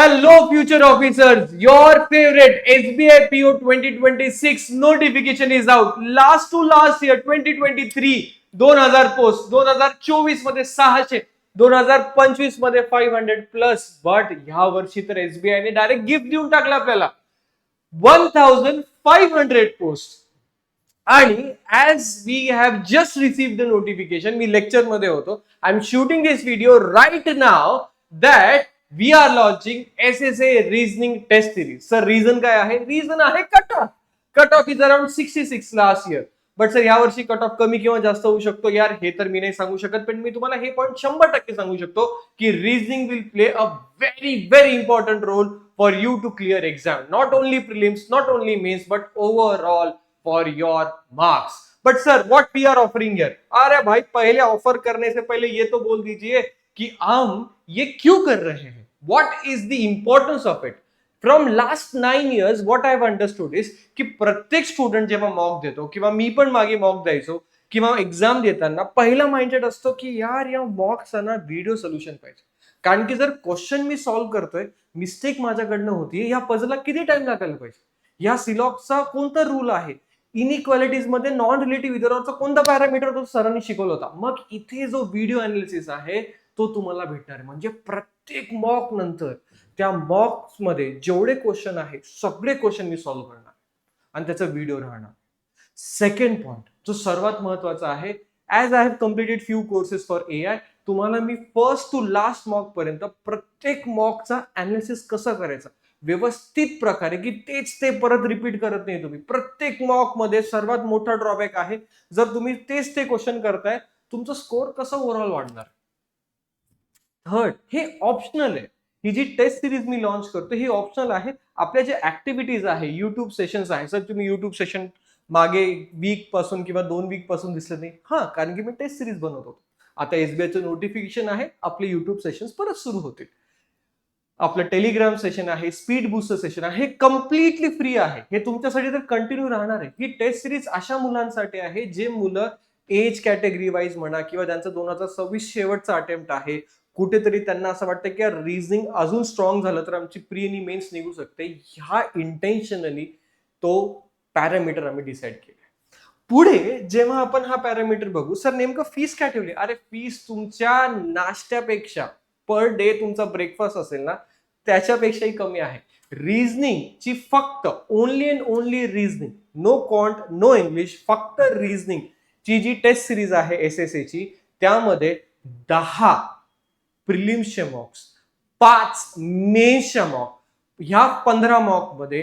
Hello, future officers. Your favorite SBI PO 2026 notification is out. Last to last year 2023 2000 post, 2024 मध्ये 600, 2025 मध्ये 500 plus. But ह्या वर्षी तर SBI ने डायरेक्ट गिफ्ट देऊन टाकलं आपल्याला 1500 पोस्ट. आणि as we have just received the notification, मी लेक्चर मध्ये होतो, I am shooting this video right now that we are launching SSA reasoning test series. Sir reason काय आहे? रिझन आहे cut off. Cut off is around 66 last year. But sir यावर्षी cut off कमी किंवा जास्त होऊ शकतो यार, हे तर मी नाही सांगू शकत, पण मी तुम्हाला हे पॉईंट 100% सांगू शकतो की reasoning will play a very very important role for you to clear exam. Not only prelims, not only mains, but overall for your marks. But sir what we are offering here? अरे भाई, पहले offer करने से पहले ये तो बोल दीजिए कि हम ये क्यों कर रहे हैं. What is the importance of it? From last 9 years what I have understood is की प्रत्येक स्टुडंट जेव्हा मॉक देतो, किंवा मी पण मागे मॉक द्यायचो, किंवा एक्झाम देताना पहिला माइंडसेट असतो की यार या मॉक्सचा ना व्हिडिओ सोल्युशन पाहिजे. कारण की जर क्वेश्चन मी सॉल्व्ह करतोय, मिस्टेक माझ्याकडनं होती, या पझलला किती टाइम लागायला पाहिजे, या सिलॉक्सचा कोणता रूल आहे, इनइक्वालिटीज मध्ये नॉन रिलेटिव्ह इथरचा कोणता पॅरामीटर तो सरांनी शिकवला होता. मग इथे जो व्हिडिओ अनालिसिस आहे तो तुम्हाला भेटणार आहे. म्हणजे प्रत्येक मॉक नंतर त्या मॉक्स मध्ये जेवढे क्वेश्चन आहेत सगळे क्वेश्चन मी सॉल्व्ह करणार आणि त्याचा व्हिडिओ राहणार. सेकंड पॉइंट जो सर्वात महत्वाचा आहे, as I have completed few courses for AI, तुम्हाला मी फर्स्ट टू लास्ट मॉक पर्यंत प्रत्येक मॉकचा अनालिसिस कसं करायचा व्यवस्थित प्रकारे, की तेच ते परत रिपीट करत नाही तुम्ही. प्रत्येक मॉक मध्ये सर्वात मोठा ड्रॉबॅक आहे, जर तुम्ही तेच ते क्वेश्चन करताय, तुमचा स्कोर कसा ओव्हरऑल वाढणार. थर्ड, हे ऑप्शनल आहे. ही जी टेस्ट सिरीज मी लॉन्च करतो ही ऑप्शनल आहे. आपल्या जे ऍक्टिव्हिटीज आहे, युट्यूब सेशन्स आहे, सर तुम्ही युट्यूब सेशन मागे वीक पासून किंवा 2 वीक पासून दिसलं नाही, हा कारण की मी टेस्ट सिरीज बनवत होतो. आता SBIचं नोटिफिकेशन आहे, आपले युट्यूब सेशन्स परत सुरू होतील. आपलं टेलिग्राम सेशन आहे, स्पीड बुस्टर सेशन आहे, हे कम्प्लिटली फ्री आहे. हे तुमच्यासाठी तर कंटिन्यू राहणार आहे. ही टेस्ट सिरीज अशा मुलांसाठी आहे जे मुलं एज कॅटेगरी वाईज म्हणा, किंवा ज्यांचं 2026 शेवटचा अटेम्प्ट आहे, कुठेतरी त्यांना असं वाटतं की रिझनिंग अजून स्ट्रॉंग झालं तर आमची प्री आणि मेन्स निघू शकते. ह्या इंटेन्शनली तो पॅरामीटर आम्ही डिसाईड केला. पुढे जेव्हा आपण हा पॅरामीटर बघू, सर नेमकं फीस काय ठेवली? अरे फीस तुमच्या नाश्त्यापेक्षा, पर डे तुमचा ब्रेकफास्ट असेल ना त्याच्यापेक्षाही कमी आहे. रिझनिंग ची फक्त only and only reasoning, no quant, no English, फक्त रिझनिंग ची जी टेस्ट सिरीज आहे SSA ची, त्यामध्ये 10 प्रिलिम्सचे मॉक्स, 5 मेन्सच्या मॉक, ह्या 15 मॉक मध्ये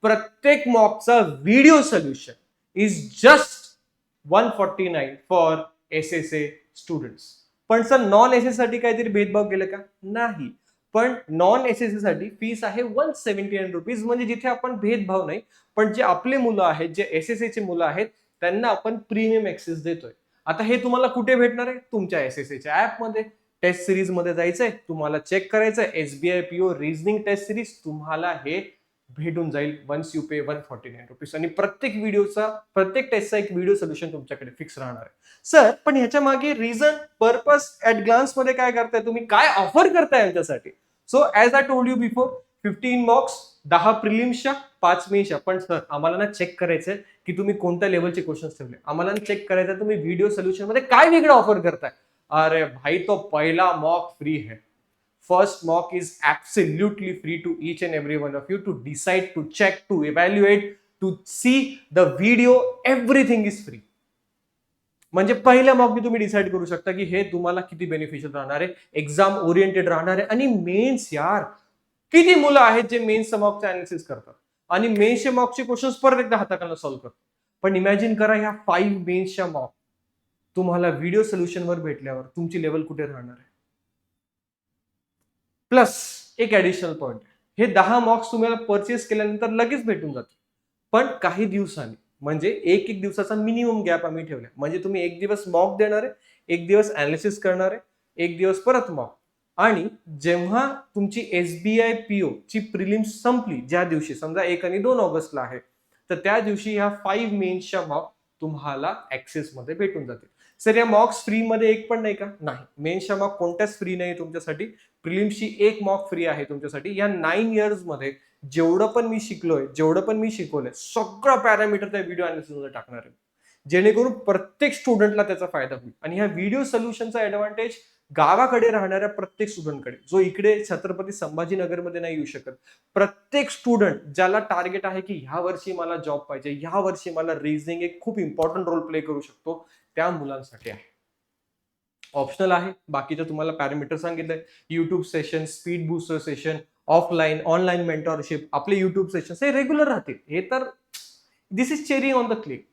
प्रत्येक मॉकचा video solution is just 149 for SSA students. पण सर नॉन SSA साठी काहीतरी भेदभाव केलं का? नाही. पण नॉन SSA साठी फीस आहे 179 रुपीज. म्हणजे जिथे आपण भेदभाव नाही, पण जे आपले मुलं आहेत, जे SSA चे मुलं आहेत, त्यांना आपण प्रीमियम ऍक्सेस देतोय. आता हे तुम्हाला कुठे भेटणार आहे? तुमच्या SSA च्या ऍप मध्ये. टेस्ट सिरीज मध्ये जायचंय, तुम्हाला चेक करायचंय SBI PO reasoning test series, तुम्हाला हे भेटून जाईल वन्स यू पे 149 रुपीज. आणि प्रत्येक व्हिडिओचा, प्रत्येक टेस्टचा एक व्हिडिओ सोल्युशन तुमच्याकडे फिक्स राहणार आहे. सर पण ह्याच्या मागे रिझन, पर्पस, ऍट ग्लान्स मध्ये काय करताय तुम्ही, काय ऑफर करताय यांच्यासाठी? So as I told you before, 15 मॉक्स, 10 प्रिलिम्सच्या, 5 मेन्सच्या. पण सर आम्हाला ना चेक करायचंय की तुम्ही कोणत्या लेवलचे क्वेश्चन्स ठेवले, आम्हाला चेक करायचं तुम्ही व्हिडिओ सोल्युशन मध्ये काय वेगळं ऑफर करताय. अरे भाई, तो पहला मॉक फ्री है. First mock is absolutely free to each and every one of you to decide, to check, to evaluate, to see the video. Everything is free. म्हणजे पहिल्या मॉक तुम्ही डिसाईड करू शकता की हे तुम्हाला किती बेनिफिशियल राहणार आहे, एक्झाम ओरिएंटेड राहणार आहे. आणि मेन्स, यार किती मुलं आहेत जे मेन्सच्या मॉकचे अनालिसिस करतात आणि मेन्सच्या मॉकचे क्वेश्चन्स परत एकदा हाताखालून सॉल्व्ह करतात. पण इमॅजिन करा ह्या 5 मेन्सच्या मॉक तुम्हाला व्हिडिओ सोल्युशन वर भेटल्यावर तुमची लेवल कुठे राहणार आहे. प्लस एक ऍडिशनल पॉइंट, हे 10 मॉक्स तुम्हाला परचेस केल्यानंतर लगेच भेटून जातील, पण काही दिवसांनी. म्हणजे एक दिवसाचा मिनिमम गॅप आम्ही ठेवला. म्हणजे तुम्ही एक दिवस मॉक देणार आहे, एक दिवस अनालिसिस करणार आहे, एक दिवस परत मॉक. आणि जेव्हा तुमची SBI PO ची प्रिलिम्स संपली, ज्या दिवशी समजा 1 आणि 2 ऑगस्टला आहे, तर त्या दिवशी ह्या 5 मेन्सच्या मॉक तुम्हाला ऍक्सेस मध्ये भेटून जातील. सर या मॉक्स फ्री मध्ये एक पण नाही का? नाही. मेन्सच्या मॉक कोणत्याच फ्री नाही तुमच्यासाठी. प्रिलिम्सची एक मॉक फ्री आहे तुमच्यासाठी. या 9 इयर्स मध्ये जेवढं पण मी शिकलोय, जेवढं पण मी शिकवलंय, सगळं पॅरामीटर त्या व्हिडिओ अनालिसिस मध्ये टाकणार आहे, जेणेकरून प्रत्येक स्टुडंटला त्याचा फायदा होईल. आणि ह्या व्हिडिओ सोल्युशनचा ऍडव्हान्टेज गावाकडे राहणाऱ्या प्रत्येक स्टुडंटकडे, जो इकडे छत्रपती संभाजीनगरमध्ये नाही येऊ शकत, प्रत्येक स्टुडंट ज्याला टार्गेट आहे की ह्या वर्षी मला जॉब पाहिजे, ह्या वर्षी मला रिझनिंग एक खूप इम्पॉर्टंट रोल प्ले करू शकतो, त्या मुलांसाठी आहे. ऑप्शनल आहे. बाकीचं तुम्हाला पॅरामीटर सांगितलंय. YouTube session, speed booster session, offline online mentorship, आपले युट्यूब सेशन हे रेग्युलर राहतील. हे तर this is cherry on the cake,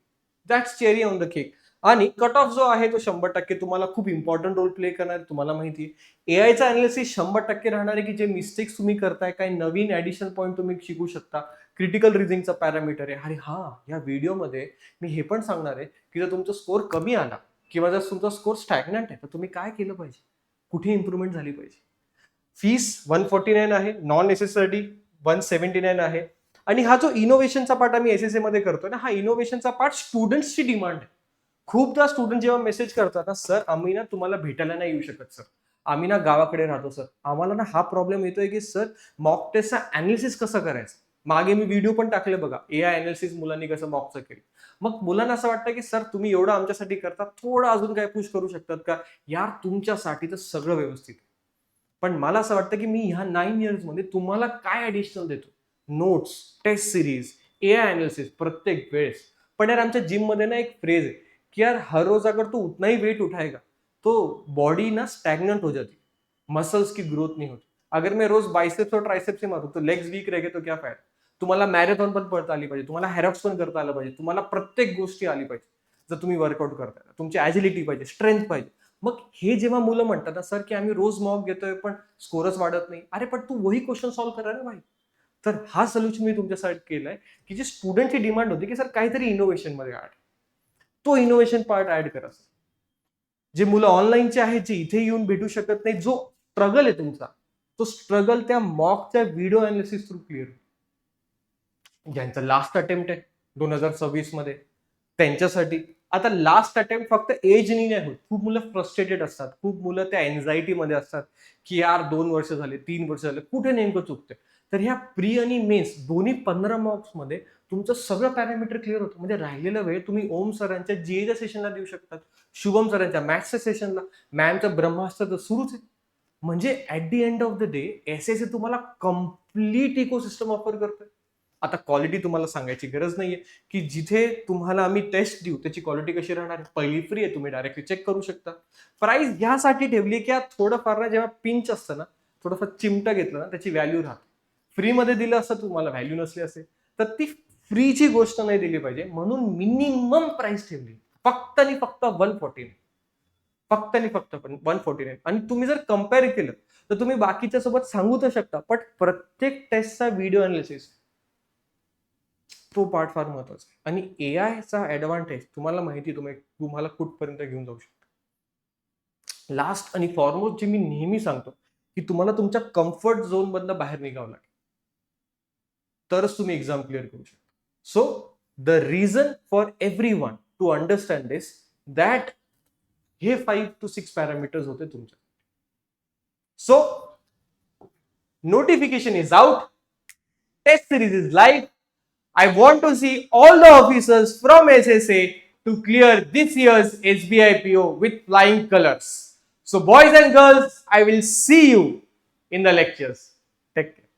that's cherry on the cake. आणि कट ऑफ जो आहे तो 100% तुम्हाला खूप इम्पॉर्टंट रोल प्ले करणार. तुम्हाला माहिती आहे एआयचा अनालिसिस 100% राहणार आहे की जे मिस्टेक्स तुम्ही करताय, काही नवीन ऍडिशनल पॉईंट तुम्ही शिकू शकता. क्रिटिकल रिझनिंगचा पॅरामीटर आहे. आणि हा, या व्हिडिओमध्ये मी हे पण सांगणार आहे की जर तुमचा स्कोर कमी आला किंवा जर तुमचा स्कोर स्टॅग्नंट आहे तर तुम्ही काय केलं पाहिजे, कुठे इम्प्रुव्हमेंट झाली पाहिजे. फीस 149 आहे, नॉन एसएससाठी 179 आहे. आणि हा जो इनोव्हेशनचा पार्ट आम्ही एसएसए मध्ये करतोय ना, हा इनोव्हेशनचा पार्ट स्टुडंट्सची डिमांड आहे. खूपदा स्टुडंट जेव्हा मेसेज करतात ना, सर आम्ही ना तुम्हाला भेटायला नाही येऊ शकत सर, आम्ही ना गावाकडे राहतो सर, आम्हाला ना हा प्रॉब्लेम येतोय की सर मॉक टेस्टचा अनालिसिस कसं करायचं. मागे मी व्हिडिओ पण टाकले बघा, एआय अनालिसिस मुलांनी कसं मॉकचं केलं. मग मुलांना असं वाटतं की सर तुम्ही एवढं आमच्यासाठी करता, थोडं अजून काय पुश करू शकतात का. यार तुमच्यासाठी तर सगळं व्यवस्थित आहे, पण मला असं वाटतं की मी ह्या 9 इयर्स मध्ये तुम्हाला काय ऍडिशनल देतो, notes, test series, AI analysis प्रत्येक वेळेस. पण यार आमच्या जिम मध्ये ना एक फ्रेज आहे कि यार हर रोज अगर तू उतना ही वेट उठाएगा तो बॉडी ना स्टैग्नेंट हो जाती, मसल्स की ग्रोथ नहीं होती. अगर मैं रोज बाइसेप्स और ट्राइसेप्स से मारू तो लेग्स वीक रह गए तो क्या फायदा. तुम्हाला मॅरेथॉन पण पळता आली पाहिजे, तुम्हाला हॅरॉक्स पण करता आलं पाहिजे, तुम्हाला प्रत्येक गोष्टी आली पाहिजे. जर तुम्ही वर्कआउट करताय, तुमची ऍजिलिटी पाहिजे, स्ट्रेंथ पाहिजे. मग हे जेव्हा मुलं म्हणतात ना सर की आम्ही रोज मॉक घेतोय पण स्कोरच वाढत नाही, अरे पण तू वही क्वेश्चन सॉल्व्ह करा ना भाई. तर हा सोल्युशन मी तुमच्यासाठी केलाय की जे स्टुडंटची डिमांड होती की सर काहीतरी इनोव्हेशन मध्ये ऍड, तो इनोव्हेशन पार्ट ऍड करा. जे मुलं ऑनलाईनचे आहेत, जे इथे येऊन भेटू शकत नाही, जो स्ट्रगल आहे तुमचा, तो स्ट्रगल त्या मॉकच्या व्हिडिओ अनालिसिस थ्रू क्लिअर. ज्यांचं लास्ट अटेम्प्ट आहे 2026 मध्ये, त्यांच्यासाठी आता लास्ट अटेम्प्ट फक्त एजनी नाही होत. खूप मुलं फ्रस्ट्रेटेड असतात, खूप मुलं त्या एन्झायटी मध्ये असतात की यार 2 वर्ष झाले, 3 वर्ष झाले, कुठे नेमकं चुकतंय. तर ह्या प्री आणि मेन्स दोन्ही 15 मॉक्स मध्ये तुमचं सगळं पॅरामीटर क्लिअर होतं. म्हणजे राहिलेला वेळ तुम्ही ओम सरांच्या जीएच्या सेशनला देऊ शकतात, शुभम सरांच्या मॅथ्सच्या सेशनला, मॅमचं ब्रह्मास्त्र तर सुरूच आहे. म्हणजे at the end of the day SSA तुम्हाला कम्प्लीट इकोसिस्टम ऑफर करतोय. आता क्वालिटी तुम्हाला सांगायची गरज नाहीये की जिथे तुम्हाला आम्ही टेस्ट देऊ त्याची क्वालिटी कशी राहणार आहे. पहिली फ्री आहे, तुम्ही डायरेक्टली चेक करू शकता. प्राइस ह्यासाठी ठेवली की थोडंफार ना, जेव्हा पिंच असतं ना, थोडंफार चिमटा घेतलं ना, त्याची व्हॅल्यू राहते. फ्रीमध्ये दिलं असं तुम्हाला व्हॅल्यू नसली असेल तर ती फ्रीची गोष्ट नाही दिली पाहिजे, म्हणून मिनिमम प्राइस ठेवली फक्त आणि फक्त 149, फक्त आणि फक्त 149. आणि तुम्ही जर कम्पेअर केलं तर तुम्ही बाकीच्या सोबत सांगू तर शकता, पण प्रत्येक टेस्टचा व्हिडिओ अनालिसिस तो पार्ट फार महत्वाचा आहे. आणि एआयचा ऍडव्हान्टेज तुम्हाला माहिती, तुम्हाला कुठपर्यंत घेऊन जाऊ शकतो. लास्ट आणि फॉरमोस्ट जे मी नेहमी सांगतो की तुम्हाला तुमच्या कम्फर्ट झोन मधनं बाहेर निघावं लागेल, तरच तुम्ही एक्झाम क्लिअर करू शकता. So the reason for everyone to understand this that हे 5 to 6 पॅरामीटर्स होते तुमच्या. So notification is out, test series is live. I want to see all the officers from SSA to clear this year's SBI PO with flying colors. So boys and girls, I will see you in the lectures. Take care.